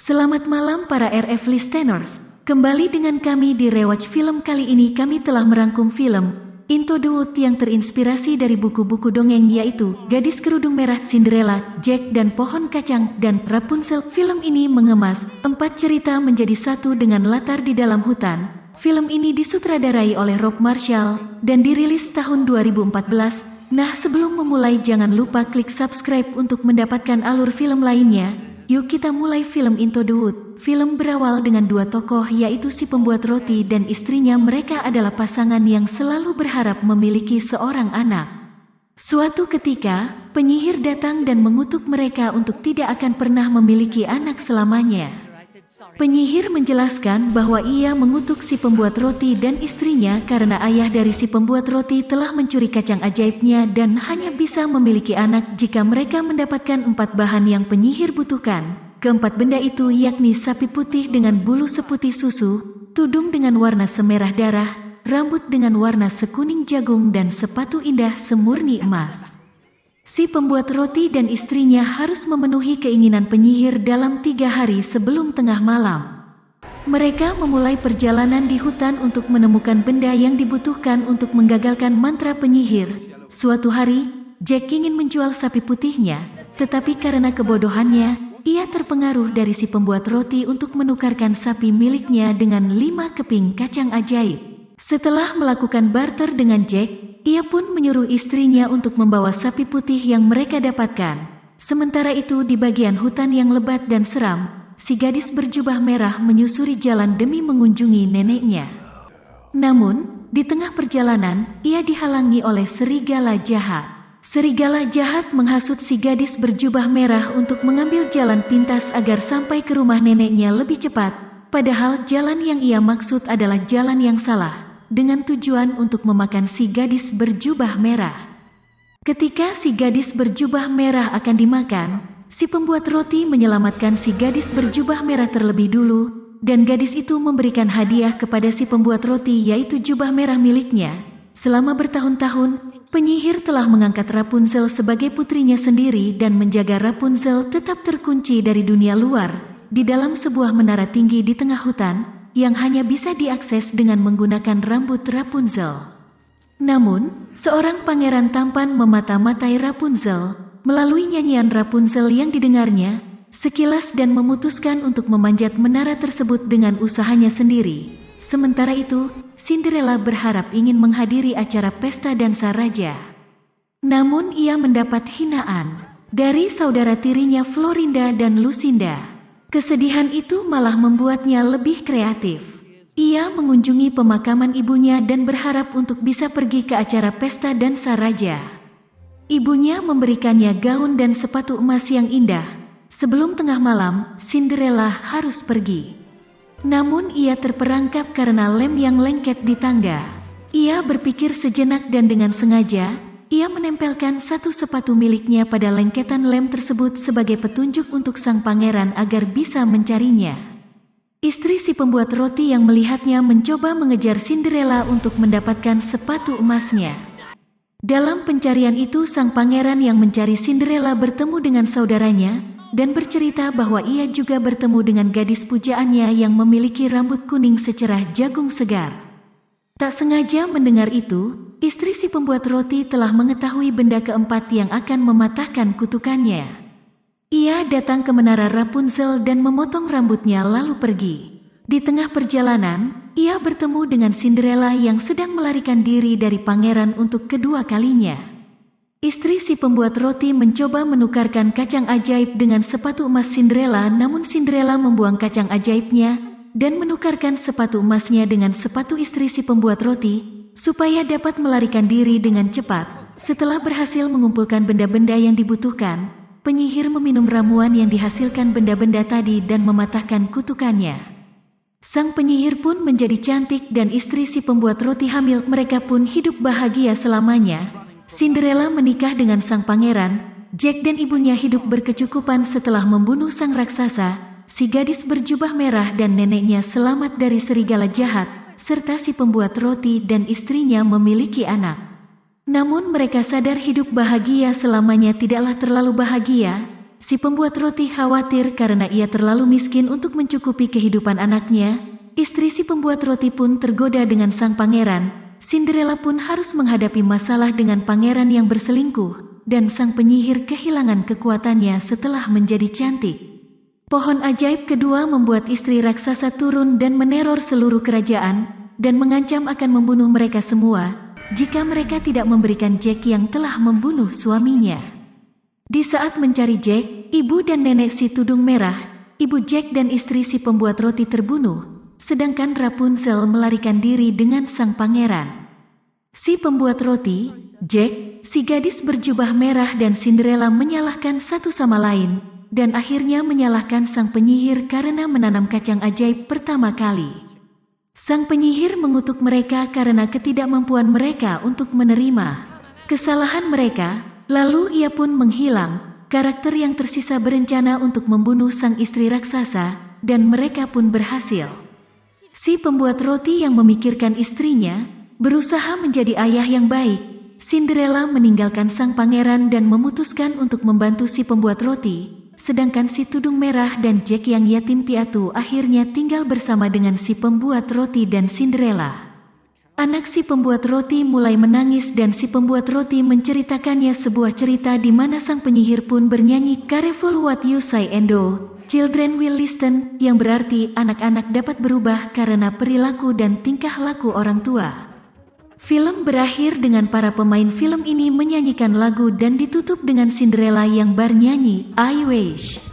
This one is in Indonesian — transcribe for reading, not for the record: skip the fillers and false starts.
Selamat malam para RF listeners. Kembali dengan kami di Rewatch Film. Kali ini kami telah merangkum film Into the Woods yang terinspirasi dari buku-buku dongeng, yaitu Gadis Kerudung Merah, Cinderella, Jack dan Pohon Kacang, dan Rapunzel. Film ini mengemas 4 cerita menjadi satu dengan latar di dalam hutan. Film ini disutradarai oleh Rob Marshall dan dirilis tahun 2014. Nah, sebelum memulai jangan lupa klik subscribe untuk mendapatkan alur film lainnya. Yuk kita mulai film Into the Woods. Film berawal dengan dua tokoh, yaitu si pembuat roti dan istrinya. Mereka adalah pasangan yang selalu berharap memiliki seorang anak. Suatu ketika, penyihir datang dan mengutuk mereka untuk tidak akan pernah memiliki anak selamanya. Penyihir menjelaskan bahwa ia mengutuk si pembuat roti dan istrinya karena ayah dari si pembuat roti telah mencuri kacang ajaibnya dan hanya bisa memiliki anak jika mereka mendapatkan 4 bahan yang penyihir butuhkan. Keempat benda itu yakni sapi putih dengan bulu seputih susu, tudung dengan warna semerah darah, rambut dengan warna sekuning jagung, dan sepatu indah semurni emas. Si pembuat roti dan istrinya harus memenuhi keinginan penyihir dalam 3 hari sebelum tengah malam. Mereka memulai perjalanan di hutan untuk menemukan benda yang dibutuhkan untuk menggagalkan mantra penyihir. Suatu hari, Jack ingin menjual sapi putihnya, tetapi karena kebodohannya, ia terpengaruh dari si pembuat roti untuk menukarkan sapi miliknya dengan 5 keping kacang ajaib. Setelah melakukan barter dengan Jack, ia pun menyuruh istrinya untuk membawa sapi putih yang mereka dapatkan. Sementara itu di bagian hutan yang lebat dan seram, si gadis berjubah merah menyusuri jalan demi mengunjungi neneknya. Namun, di tengah perjalanan, ia dihalangi oleh serigala jahat. Serigala jahat menghasut si gadis berjubah merah untuk mengambil jalan pintas agar sampai ke rumah neneknya lebih cepat, padahal jalan yang ia maksud adalah jalan yang salah, dengan tujuan untuk memakan si gadis berjubah merah. Ketika si gadis berjubah merah akan dimakan, si pembuat roti menyelamatkan si gadis berjubah merah terlebih dulu, dan gadis itu memberikan hadiah kepada si pembuat roti, yaitu jubah merah miliknya. Selama bertahun-tahun, penyihir telah mengangkat Rapunzel sebagai putrinya sendiri dan menjaga Rapunzel tetap terkunci dari dunia luar, di dalam sebuah menara tinggi di tengah hutan, yang hanya bisa diakses dengan menggunakan rambut Rapunzel. Namun, seorang pangeran tampan memata-matai Rapunzel melalui nyanyian Rapunzel yang didengarnya sekilas dan memutuskan untuk memanjat menara tersebut dengan usahanya sendiri. Sementara itu, Cinderella berharap ingin menghadiri acara pesta dansa raja. Namun ia mendapat hinaan dari saudara tirinya Florinda dan Lucinda. Kesedihan itu malah membuatnya lebih kreatif. Ia mengunjungi pemakaman ibunya dan berharap untuk bisa pergi ke acara pesta dansa raja. Ibunya memberikannya gaun dan sepatu emas yang indah. Sebelum tengah malam, Cinderella harus pergi. Namun ia terperangkap karena lem yang lengket di tangga. Ia berpikir sejenak dan dengan sengaja, ia menempelkan satu sepatu miliknya pada lengketan lem tersebut sebagai petunjuk untuk sang pangeran agar bisa mencarinya. Istri si pembuat roti yang melihatnya mencoba mengejar Cinderella untuk mendapatkan sepatu emasnya. Dalam pencarian itu, sang pangeran yang mencari Cinderella bertemu dengan saudaranya dan bercerita bahwa ia juga bertemu dengan gadis pujaannya yang memiliki rambut kuning secerah jagung segar. Tak sengaja mendengar itu, istri si pembuat roti telah mengetahui benda keempat yang akan mematahkan kutukannya. Ia datang ke menara Rapunzel dan memotong rambutnya lalu pergi. Di tengah perjalanan, ia bertemu dengan Cinderella yang sedang melarikan diri dari pangeran untuk kedua kalinya. Istri si pembuat roti mencoba menukarkan kacang ajaib dengan sepatu emas Cinderella, namun Cinderella membuang kacang ajaibnya dan menukarkan sepatu emasnya dengan sepatu istri si pembuat roti supaya dapat melarikan diri dengan cepat. Setelah berhasil mengumpulkan benda-benda yang dibutuhkan, penyihir meminum ramuan yang dihasilkan benda-benda tadi dan mematahkan kutukannya. Sang penyihir pun menjadi cantik dan istri si pembuat roti hamil. Mereka pun hidup bahagia selamanya. Cinderella menikah dengan sang pangeran. Jack dan ibunya hidup berkecukupan setelah membunuh sang raksasa. Si gadis berjubah merah dan neneknya selamat dari serigala jahat, serta si pembuat roti dan istrinya memiliki anak. Namun mereka sadar hidup bahagia selamanya tidaklah terlalu bahagia. si pembuat roti khawatir karena ia terlalu miskin untuk mencukupi kehidupan anaknya. Istri si pembuat roti pun tergoda dengan sang pangeran. Cinderella pun harus menghadapi masalah dengan pangeran yang berselingkuh, dan sang penyihir kehilangan kekuatannya setelah menjadi cantik. Pohon ajaib kedua membuat istri raksasa turun dan meneror seluruh kerajaan, dan mengancam akan membunuh mereka semua, jika mereka tidak memberikan Jack yang telah membunuh suaminya. Di saat mencari Jack, ibu dan nenek si tudung merah, ibu Jack dan istri si pembuat roti terbunuh, sedangkan Rapunzel melarikan diri dengan sang pangeran. Si pembuat roti, Jack, si gadis berjubah merah dan Cinderella menyalahkan satu sama lain, dan akhirnya menyalahkan sang penyihir karena menanam kacang ajaib pertama kali. Sang penyihir mengutuk mereka karena ketidakmampuan mereka untuk menerima kesalahan mereka, lalu ia pun menghilang. Karakter yang tersisa berencana untuk membunuh sang istri raksasa, dan mereka pun berhasil. Si pembuat roti yang memikirkan istrinya, berusaha menjadi ayah yang baik. Cinderella meninggalkan sang pangeran dan memutuskan untuk membantu si pembuat roti, sedangkan si tudung merah dan Jack yang yatim piatu akhirnya tinggal bersama dengan si pembuat roti dan Cinderella. Anak si pembuat roti mulai menangis dan si pembuat roti menceritakannya sebuah cerita di mana sang penyihir pun bernyanyi "Careful what you say and do. Children will listen," yang berarti anak-anak dapat berubah karena perilaku dan tingkah laku orang tua. Film berakhir dengan para pemain film ini menyanyikan lagu dan ditutup dengan Cinderella yang bernyanyi "I Wish."